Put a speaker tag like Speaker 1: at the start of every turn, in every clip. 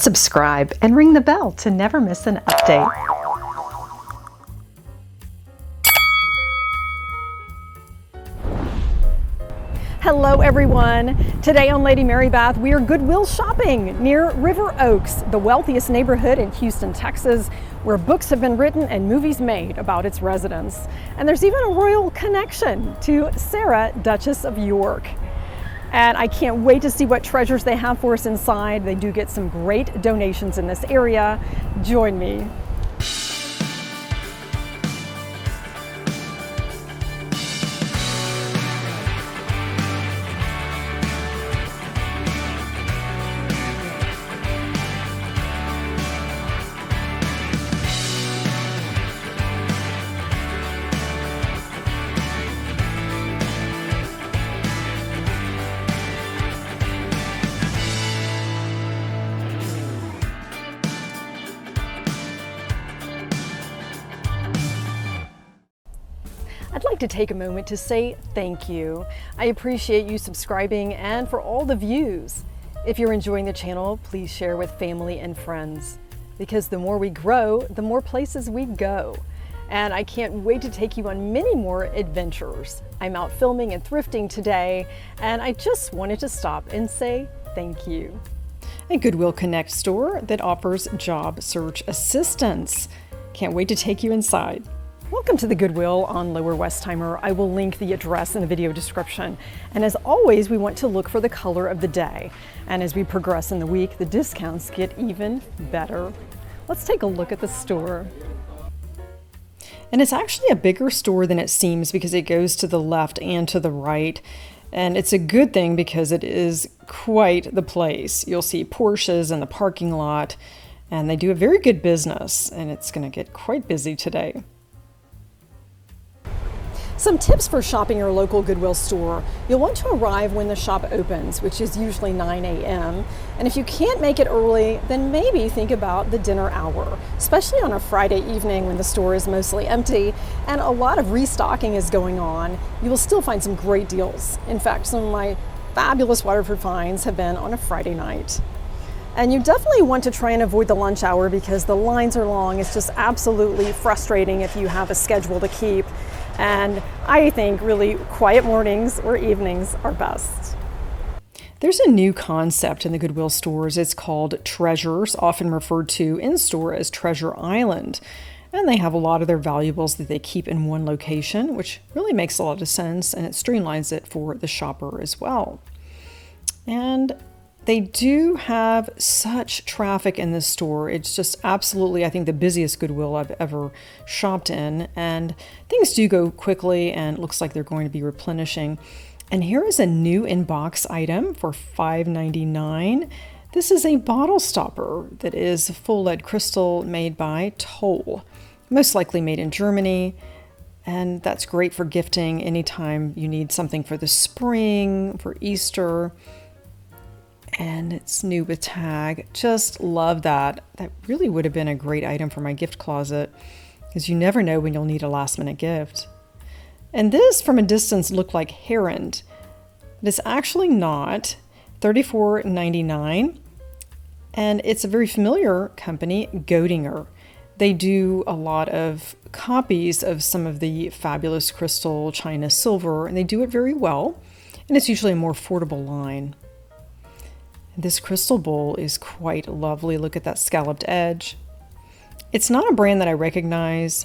Speaker 1: subscribe and ring the bell to never miss an update. Hello everyone! Today on Lady Mary Beth, we are Goodwill shopping near River Oaks, the wealthiest neighborhood in Houston, Texas, where books have been written and movies made about its residents. And there's even a royal connection to Sarah, Duchess of York. And I can't wait to see what treasures they have for us inside. They do get some great donations in this area. Join me. I'd like to take a moment to say thank you. I appreciate you subscribing and for all the views. If you're enjoying the channel, please share with family and friends, because the more we grow, the more places we go. And I can't wait to take you on many more adventures. I'm out filming and thrifting today, and I just wanted to stop and say thank you. A Goodwill Connect store that offers job search assistance. Can't wait to take you inside. Welcome to the Goodwill on Lower Westheimer. I will link the address in the video description. And as always, we want to look for the color of the day. And as we progress in the week, the discounts get even better. Let's take a look at the store. And it's actually a bigger store than it seems because it goes to the left and to the right. And it's a good thing because it is quite the place. You'll see Porsches in the parking lot, and they do a very good business, and it's going to get quite busy today. Some tips for shopping your local Goodwill store. You'll want to arrive when the shop opens, which is usually 9 a.m. And if you can't make it early, then maybe think about the dinner hour, especially on a Friday evening when the store is mostly empty and a lot of restocking is going on. You will still find some great deals. In fact, some of my fabulous Waterford finds have been on a Friday night. And you definitely want to try and avoid the lunch hour because the lines are long. It's just absolutely frustrating if you have a schedule to keep. And I think really quiet mornings or evenings are best. There's a new concept in the Goodwill stores. It's called Treasures, often referred to in store as Treasure Island. And they have a lot of their valuables that they keep in one location, which really makes a lot of sense, and it streamlines it for the shopper as well. And they do have such traffic in this store. It's just absolutely, I think, the busiest Goodwill I've ever shopped in. And things do go quickly, and it looks like they're going to be replenishing. And here is a new in-box item for $5.99. This is a bottle stopper that is full lead crystal made by Toll, most likely made in Germany. And that's great for gifting anytime you need something for the spring, for Easter. And it's new with tag. Just love that. That really would have been a great item for my gift closet, because you never know when you'll need a last minute gift. And this from a distance looked like heron, but it's actually not. $34.99. And it's a very familiar company, Goedinger. They do a lot of copies of some of the fabulous crystal, china, silver, and they do it very well. And it's usually a more affordable line. This crystal bowl is quite lovely. Look at that scalloped edge. It's not a brand that I recognize,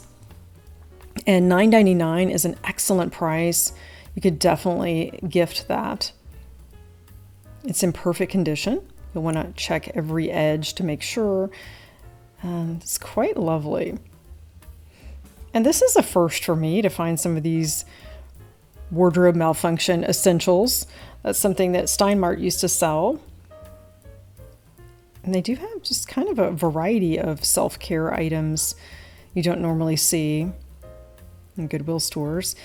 Speaker 1: and $9.99 is an excellent price. You could definitely gift that. It's in perfect condition. You'll want to check every edge to make sure. It's quite lovely. And this is a first for me to find some of these wardrobe malfunction essentials. That's something that Steinmart used to sell. And they do have just kind of a variety of self-care items you don't normally see in Goodwill stores.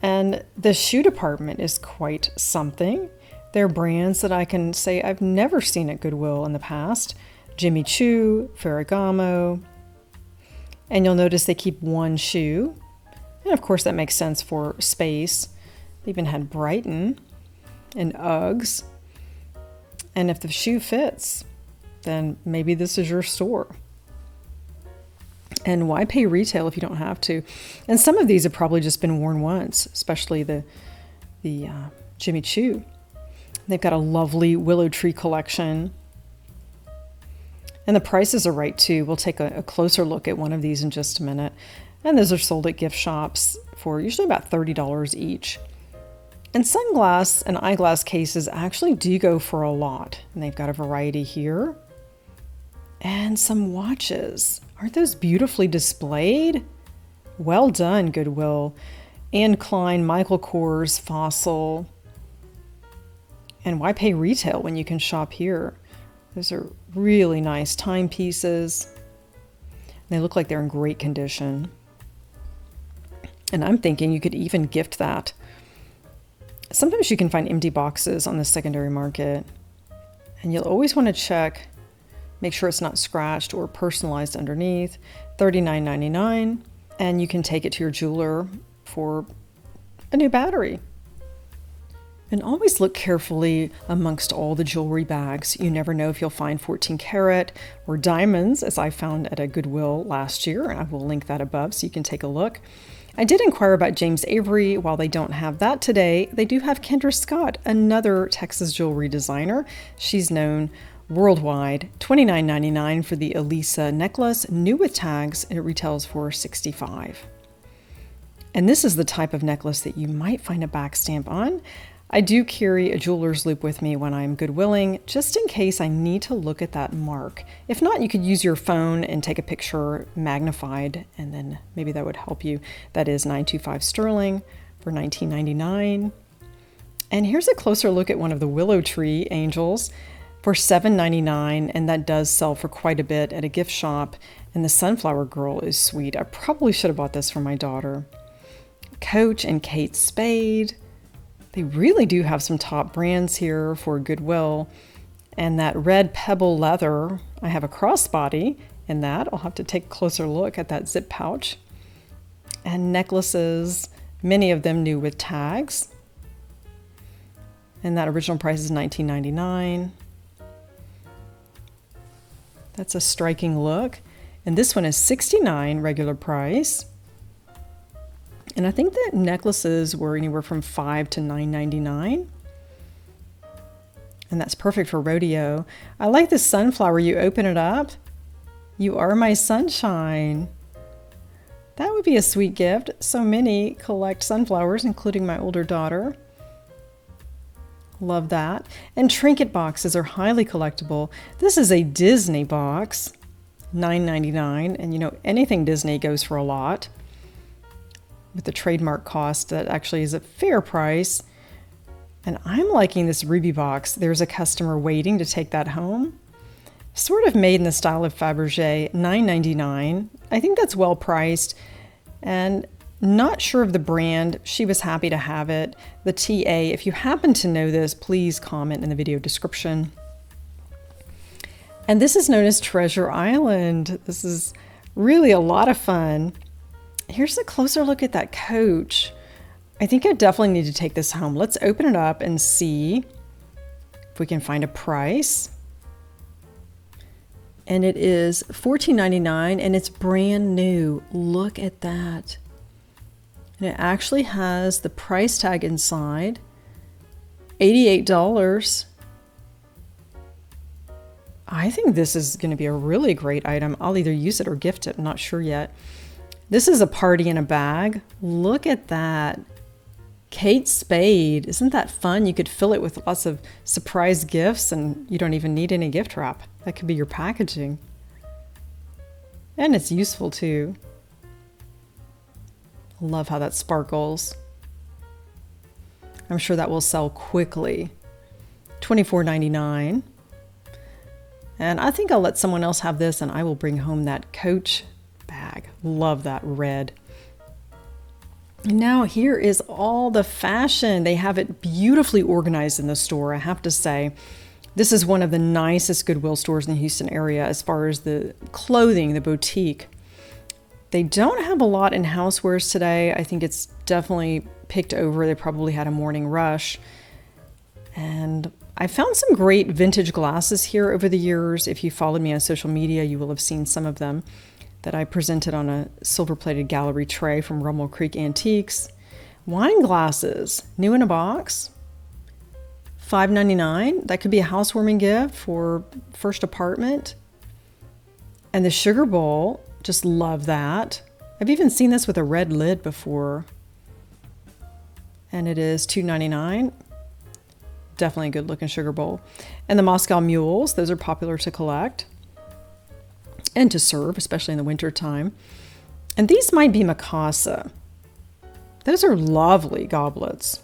Speaker 1: And the shoe department is quite something. There are brands that I can say I've never seen at Goodwill in the past. Jimmy Choo, Ferragamo. And you'll notice they keep one shoe. And of course that makes sense for space. They even had Brighton and Uggs. And if the shoe fits, then maybe this is your store. And why pay retail if you don't have to? And some of these have probably just been worn once, especially the Jimmy Choo. They've got a lovely Willow Tree collection. And the prices are right too. We'll take a closer look at one of these in just a minute. And those are sold at gift shops for usually about $30 each. And sunglass and eyeglass cases actually do go for a lot. And they've got a variety here. And some watches. Aren't those beautifully displayed? Well done, Goodwill. Ann Klein, Michael Kors, Fossil. And why pay retail when you can shop here? Those are really nice timepieces. They look like they're in great condition. And I'm thinking you could even gift that. Sometimes you can find empty boxes on the secondary market. And you'll always want to check, make sure it's not scratched or personalized underneath. $39.99. And you can take it to your jeweler for a new battery. And always look carefully amongst all the jewelry bags. You never know if you'll find 14 karat or diamonds, as I found at a Goodwill last year. And I will link that above so you can take a look. I did inquire about James Avery. While they don't have that today, they do have Kendra Scott, another Texas jewelry designer. She's known worldwide. $29.99 for the Elisa necklace, new with tags, and it retails for $65. And this is the type of necklace that you might find a back stamp on. I do carry a jeweler's loop with me when I'm Goodwilling, just in case I need to look at that mark. If not, you could use your phone and take a picture magnified, and then maybe that would help you. That is $925 sterling for $19.99. And here's a closer look at one of the Willow Tree angels for $7.99, and that does sell for quite a bit at a gift shop. And the Sunflower Girl is sweet. I probably should have bought this for my daughter. Coach and Kate Spade. They really do have some top brands here for Goodwill. And that red pebble leather, I have a crossbody in that. I'll have to take a closer look at that zip pouch. And necklaces, many of them new with tags. And that original price is $19.99. That's a striking look. And this one is $69 regular price. And I think that necklaces were anywhere from $5 to $9.99. And that's perfect for rodeo. I like this sunflower. You open it up. You are my sunshine. That would be a sweet gift. So many collect sunflowers, including my older daughter. Love that. And trinket boxes are highly collectible. This is a Disney box, $9.99. And you know, anything Disney goes for a lot. With the trademark cost, that actually is a fair price. And I'm liking this ruby box. There's a customer waiting to take that home. Sort of made in the style of Fabergé, $9.99. I think that's well priced. And not sure of the brand. She was happy to have it. The TA, if you happen to know this, please comment in the video description. And this is known as Treasure Island. This is really a lot of fun. Here's a closer look at that coach. I think I definitely need to take this home. Let's open it up and see if we can find a price. And it is $14.99 and it's brand new. Look at that. And it actually has the price tag inside. $88. I think this is going to be a really great item. I'll either use it or gift it. I'm not sure yet. This is a party in a bag. Look at that. Kate Spade. Isn't that fun? You could fill it with lots of surprise gifts and you don't even need any gift wrap. That could be your packaging. And it's useful too. Love how that sparkles. I'm sure that will sell quickly. $24.99. And I think I'll let someone else have this and I will bring home that Coach bag. Love that red. And now here is all the fashion. They have it beautifully organized in the store, I have to say. This is one of the nicest Goodwill stores in the Houston area as far as the clothing, the boutique. They don't have a lot in housewares today. I think it's definitely picked over. They probably had a morning rush. And I found some great vintage glasses here over the years. If you followed me on social media, you will have seen some of them that I presented on a silver-plated gallery tray from Rummel Creek Antiques. Wine glasses, new in a box, $5.99. That could be a housewarming gift for first apartment. And the sugar bowl, just love that. I've even seen this with a red lid before. And it is $2.99. Definitely a good looking sugar bowl. And the Moscow mules, those are popular to collect and to serve, especially in the winter time. And these might be Mikasa. Those are lovely goblets.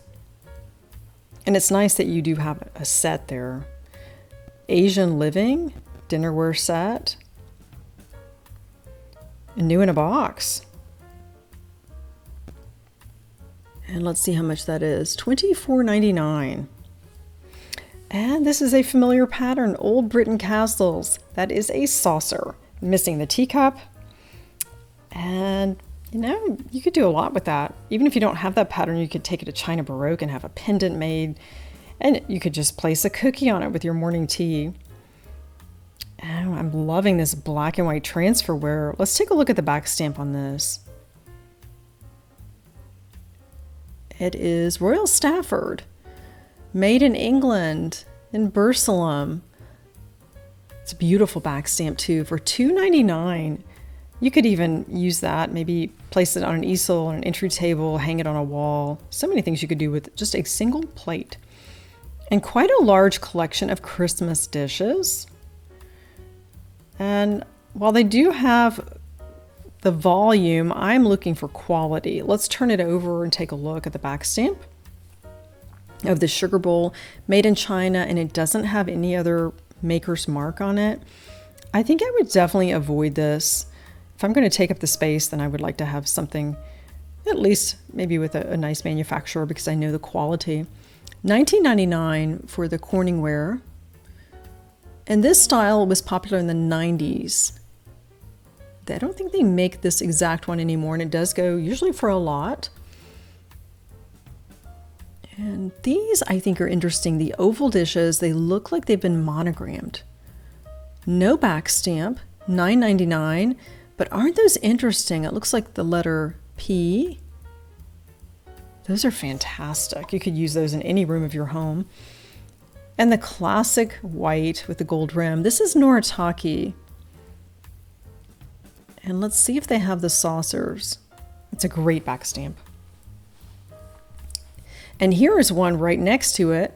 Speaker 1: And it's nice that you do have a set there. Asian Living, dinnerware set. And new in a box. And let's see how much that is. $24.99. And this is a familiar pattern, Old Britain Castles. That is a saucer. Missing the teacup. And, you know, you could do a lot with that. Even if you don't have that pattern, you could take it to China Baroque and have a pendant made. And you could just place a cookie on it with your morning tea. And I'm loving this black and white transferware. Let's take a look at the back stamp on this. It is Royal Stafford. Made in England, in Bursalem. It's a beautiful back stamp too for $2.99. You could even use that, maybe place it on an easel, on an entry table, hang it on a wall. So many things you could do with just a single plate. And quite a large collection of Christmas dishes. And while they do have the volume, I'm looking for quality. Let's turn it over and take a look at the back stamp of the sugar bowl, made in China, and it doesn't have any other maker's mark on it. I think I would definitely avoid this. If I'm going to take up the space, then I would like to have something at least maybe with a nice manufacturer, because I know the quality. $19.99 for the Corningware. And this style was popular in the 90s. I don't think they make this exact one anymore, and it does go usually for a lot. And these I think are interesting. The oval dishes, they look like they've been monogrammed. No back stamp, $9.99, but aren't those interesting? It looks like the letter P. Those are fantastic. You could use those in any room of your home. And the classic white with the gold rim. This is Noritake. And let's see if they have the saucers. It's a great back stamp. And here is one right next to it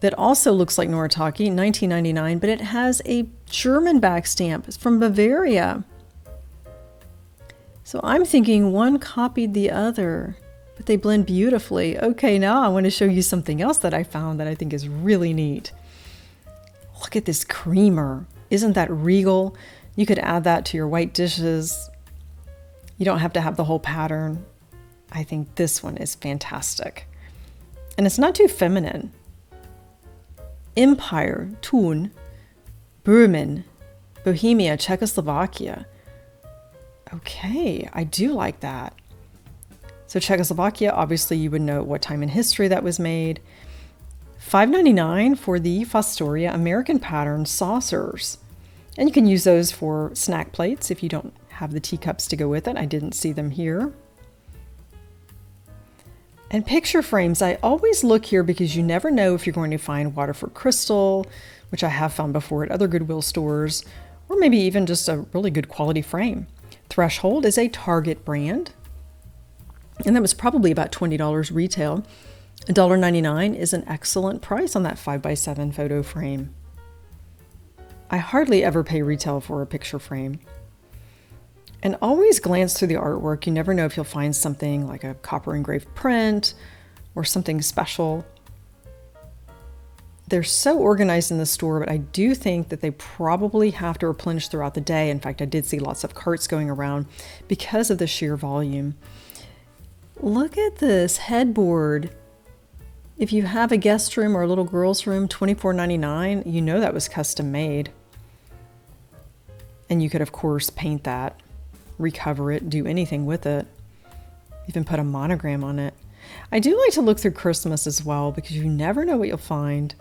Speaker 1: that also looks like Noritake, $19.99, but it has a German back stamp. It's from Bavaria. So I'm thinking one copied the other, but they blend beautifully. Okay, now I want to show you something else that I found that I think is really neat. Look at this creamer. Isn't that regal? You could add that to your white dishes. You don't have to have the whole pattern. I think this one is fantastic. And it's not too feminine. Empire, Thun, Bremen, Bohemia, Czechoslovakia. Okay, I do like that. So Czechoslovakia, obviously you would know what time in history that was made. $5.99 for the Fostoria American pattern saucers. And you can use those for snack plates if you don't have the teacups to go with it. I didn't see them here. And picture frames, I always look here because you never know if you're going to find Waterford crystal, which I have found before at other Goodwill stores, or maybe even just a really good quality frame. Threshold is a Target brand, and that was probably about $20 retail. $1.99 is an excellent price on that 5x7 photo frame. I hardly ever pay retail for a picture frame. And always glance through the artwork. You never know if you'll find something like a copper engraved print or something special. They're so organized in the store, but I do think that they probably have to replenish throughout the day. In fact, I did see lots of carts going around because of the sheer volume. Look at this headboard. If you have a guest room or a little girl's room, $24.99, you know that was custom made. And you could, of course, paint that, recover it, do anything with it, even put a monogram on it. I do like to look through Christmas as well because you never know what you'll find.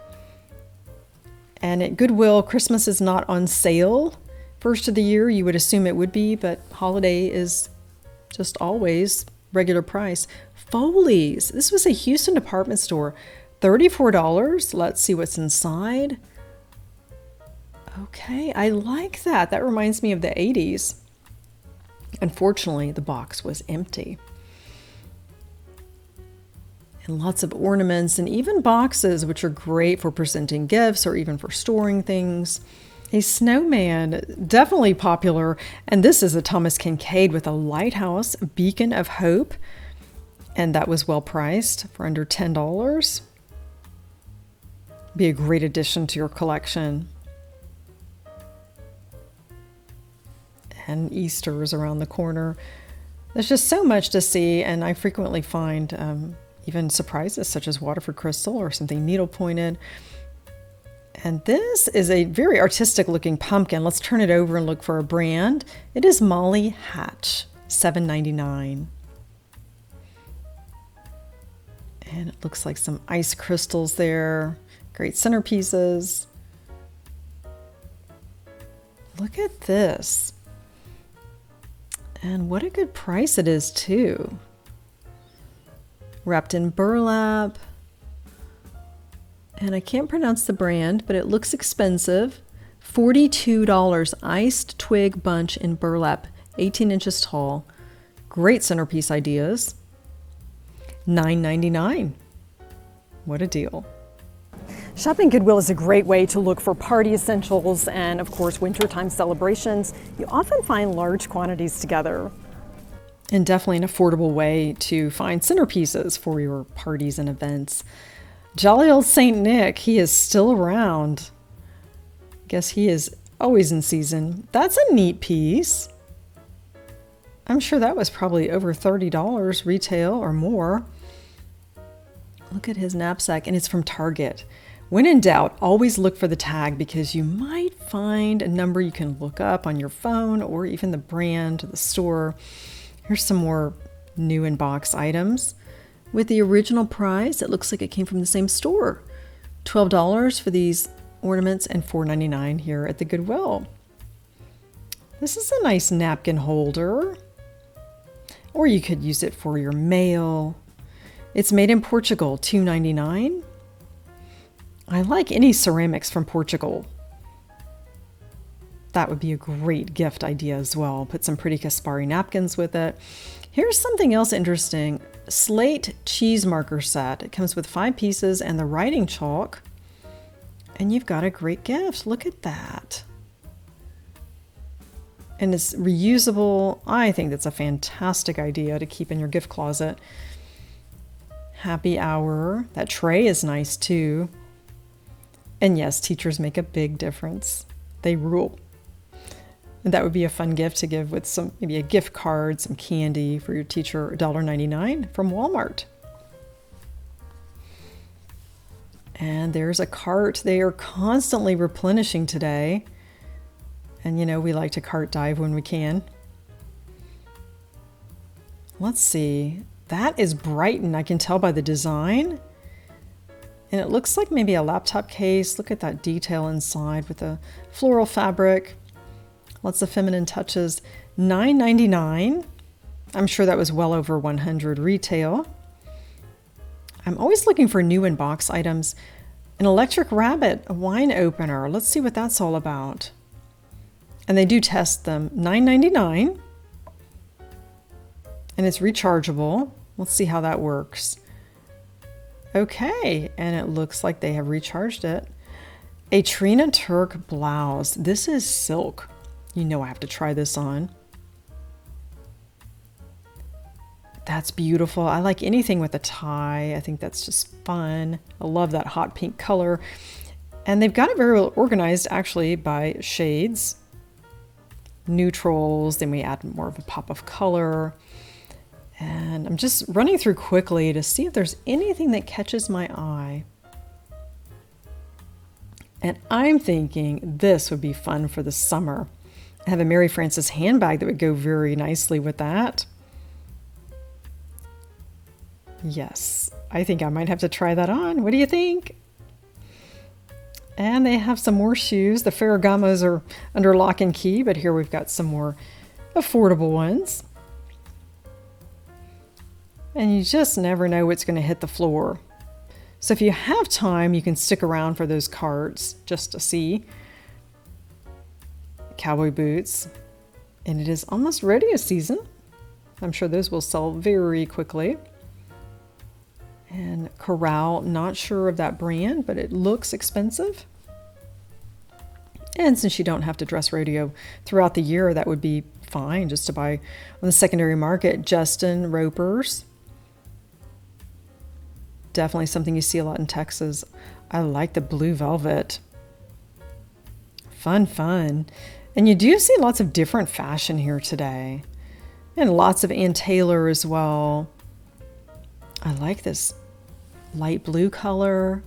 Speaker 1: And at Goodwill, Christmas is not on sale first of the year. You would assume it would be, but holiday is just always regular price. Foley's. This was a Houston department store. $34. Let's see what's inside. Okay, I like that. That reminds me of the 80s. Unfortunately, the box was empty. And lots of ornaments and even boxes, which are great for presenting gifts or even for storing things. A snowman, definitely popular. And this is a Thomas Kincaid with a lighthouse, beacon of hope. And that was well priced for under $10. Be a great addition to your collection. And Easter is around the corner. There's just so much to see, and I frequently find even surprises such as Waterford crystal or something needle pointed. And this is a very artistic looking pumpkin. Let's turn it over and look for a brand. It is Molly Hatch, $7.99. And it looks like some ice crystals there. Great centerpieces. Look at this. And what a good price it is too. Wrapped in burlap. And I can't pronounce the brand, but it looks expensive. $42 iced twig bunch in burlap, 18 inches tall. Great centerpiece ideas. $9.99. What a deal. Shopping Goodwill is a great way to look for party essentials and, of course, wintertime celebrations. You often find large quantities together. And definitely an affordable way to find centerpieces for your parties and events. Jolly old Saint Nick, he is still around. Guess he is always in season. That's a neat piece. I'm sure that was probably over $30 retail or more. Look at his knapsack, and it's from Target. When in doubt, always look for the tag because you might find a number you can look up on your phone or even the brand or the store. Here's some more new in box items. With the original price, it looks like it came from the same store. $12 for these ornaments and $4.99 here at the Goodwill. This is a nice napkin holder. Or you could use it for your mail. It's made in Portugal, $2.99. I like any ceramics from Portugal. That would be a great gift idea as well. Put some pretty Caspari napkins with it. Here's something else interesting. Slate cheese marker set. It comes with 5 pieces and the writing chalk. And you've got a great gift. Look at that. And it's reusable. I think that's a fantastic idea to keep in your gift closet. Happy hour. That tray is nice too. And yes, teachers make a big difference. They rule. And that would be a fun gift to give with some, maybe a gift card, some candy for your teacher, $1.99 from Walmart. And there's a cart. They are constantly replenishing today. And you know, we like to cart dive when we can. Let's see. That is Brighton. I can tell by the design. And it looks like maybe a laptop case. Look at that detail inside with the floral fabric. Lots of feminine touches. $9.99. I'm sure that was well over $100 retail. I'm always looking for new in box items. An electric rabbit, a wine opener. Let's see what that's all about. And they do test them. $9.99. And it's rechargeable. Let's see how that works. Okay, and it looks like they have recharged it. A Trina Turk blouse. This is silk. You know I have to try this on. That's beautiful. I like anything with a tie. I think that's just fun. I love that hot pink color. And they've got it very well organized actually by shades. Neutrals, then we add more of a pop of color. And I'm just running through quickly to see if there's anything that catches my eye. And I'm thinking this would be fun for the summer. I have a Mary Frances handbag that would go very nicely with that. Yes, I think I might have to try that on. What do you think? And they have some more shoes. The Ferragamos are under lock and key, but here we've got some more affordable ones. And you just never know what's going to hit the floor. So if you have time, you can stick around for those carts just to see. Cowboy boots. And it is almost rodeo season. I'm sure those will sell very quickly. And Corral, not sure of that brand, but it looks expensive. And since you don't have to dress rodeo throughout the year, that would be fine just to buy on the secondary market. Justin Ropers. Definitely something you see a lot in Texas. I like the blue velvet. Fun, fun. And you do see lots of different fashion here today. And lots of Ann Taylor as well. I like this light blue color.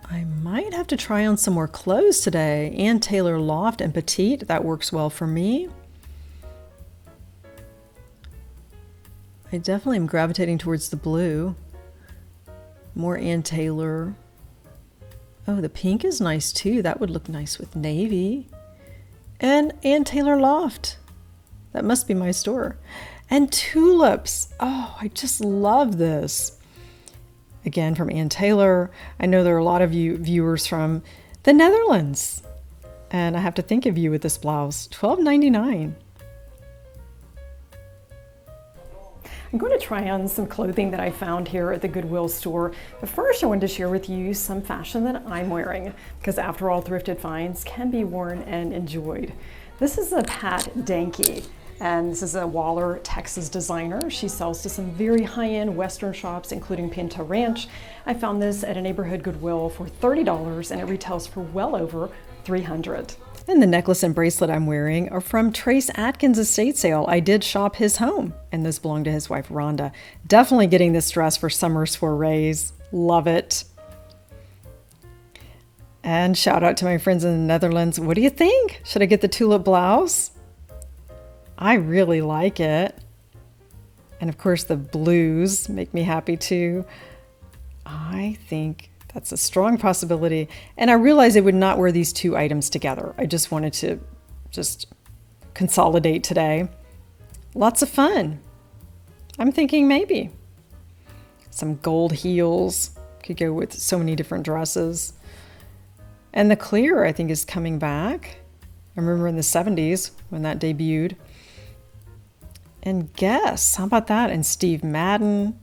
Speaker 1: I might have to try on some more clothes today. Ann Taylor Loft and Petite, that works well for me. I definitely am gravitating towards the blue. More Ann Taylor. Oh, the pink is nice too. That would look nice with navy. And Ann Taylor Loft. That must be my store. And tulips. Oh, I just love this. Again, from Ann Taylor. I know there are a lot of you viewers from the Netherlands. And I have to think of you with this blouse. $12.99. I'm going to try on some clothing that I found here at the Goodwill store. But first I wanted to share with you some fashion that I'm wearing, because after all, thrifted finds can be worn and enjoyed. This is a Pat Danke, and this is a Waller, Texas designer. She sells to some very high-end Western shops, including Pinto Ranch. I found this at a neighborhood Goodwill for $30, and it retails for well over $300. And the necklace and bracelet I'm wearing are from Trace Atkins' estate sale. I did shop his home, and this belonged to his wife, Rhonda. Definitely getting this dress for summer soirees. Love it. And shout out to my friends in the Netherlands. What do you think? Should I get the tulip blouse? I really like it. And of course, the blues make me happy too. I think that's a strong possibility. And I realized I would not wear these two items together. I just wanted to just consolidate today. Lots of fun. I'm thinking maybe some gold heels could go with so many different dresses. And the clear, I think, is coming back. I remember in the 70s when that debuted. And Guess, how about that? And Steve Madden.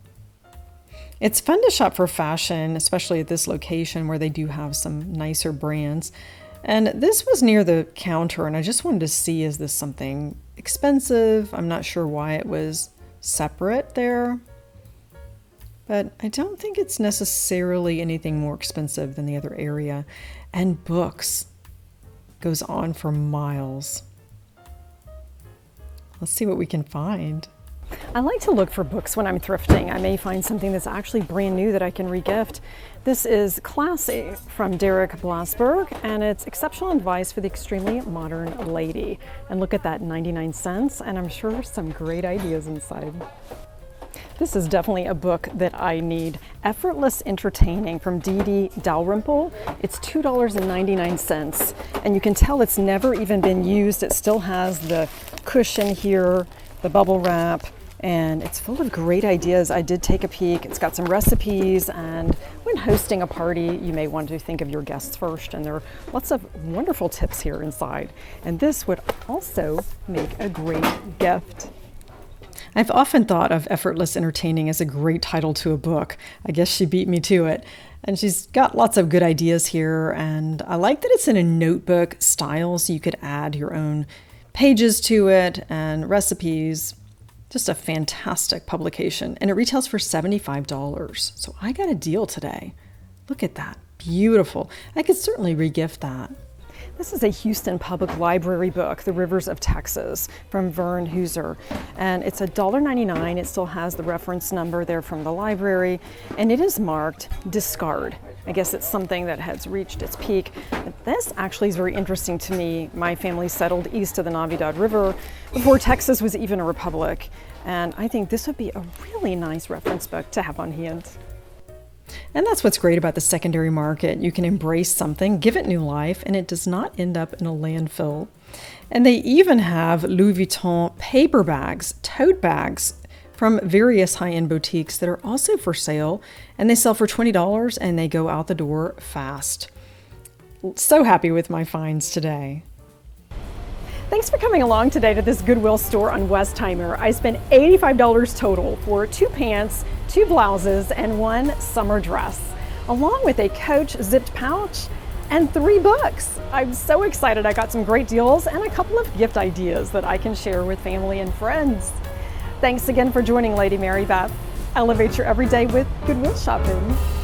Speaker 1: It's fun to shop for fashion, especially at this location where they do have some nicer brands. And this was near the counter, and I just wanted to see, is this something expensive? I'm not sure why it was separate there, but I don't think it's necessarily anything more expensive than the other area. And books goes on for miles. Let's see what we can find. I like to look for books when I'm thrifting. I may find something that's actually brand new that I can regift. This is Classy from Derek Blasberg, and it's exceptional advice for the extremely modern lady. And look at that, 99 cents, and I'm sure some great ideas inside. This is definitely a book that I need. Effortless Entertaining from Dee Dee Dalrymple. It's $2.99, and you can tell it's never even been used. It still has the cushion here, the bubble wrap, and it's full of great ideas. I did take a peek. It's got some recipes, and when hosting a party, you may want to think of your guests first, and there are lots of wonderful tips here inside. And this would also make a great gift. I've often thought of Effortless Entertaining as a great title to a book. I guess she beat me to it. And she's got lots of good ideas here, and I like that it's in a notebook style, so you could add your own pages to it and recipes. Just a fantastic publication, and it retails for $75. So I got a deal today. Look at that, beautiful. I could certainly regift that. This is a Houston Public Library book, The Rivers of Texas, from Vern Heuser. And it's $1.99. It still has the reference number there from the library, and it is marked discard. I guess it's something that has reached its peak. But this actually is very interesting to me. My family settled east of the Navidad River before Texas was even a republic. And I think this would be a really nice reference book to have on hand. And that's what's great about the secondary market. You can embrace something, give it new life, and it does not end up in a landfill. And they even have Louis Vuitton paper bags, tote bags from various high-end boutiques that are also for sale. And they sell for $20 and they go out the door fast. So happy with my finds today. Thanks for coming along today to this Goodwill store on Westheimer. I spent $85 total for 2 pants, 2 blouses, and 1 summer dress, along with a Coach zipped pouch and 3 books. I'm so excited. I got some great deals and a couple of gift ideas that I can share with family and friends. Thanks again for joining Lady Mary Beth. Elevate your everyday with Goodwill shopping.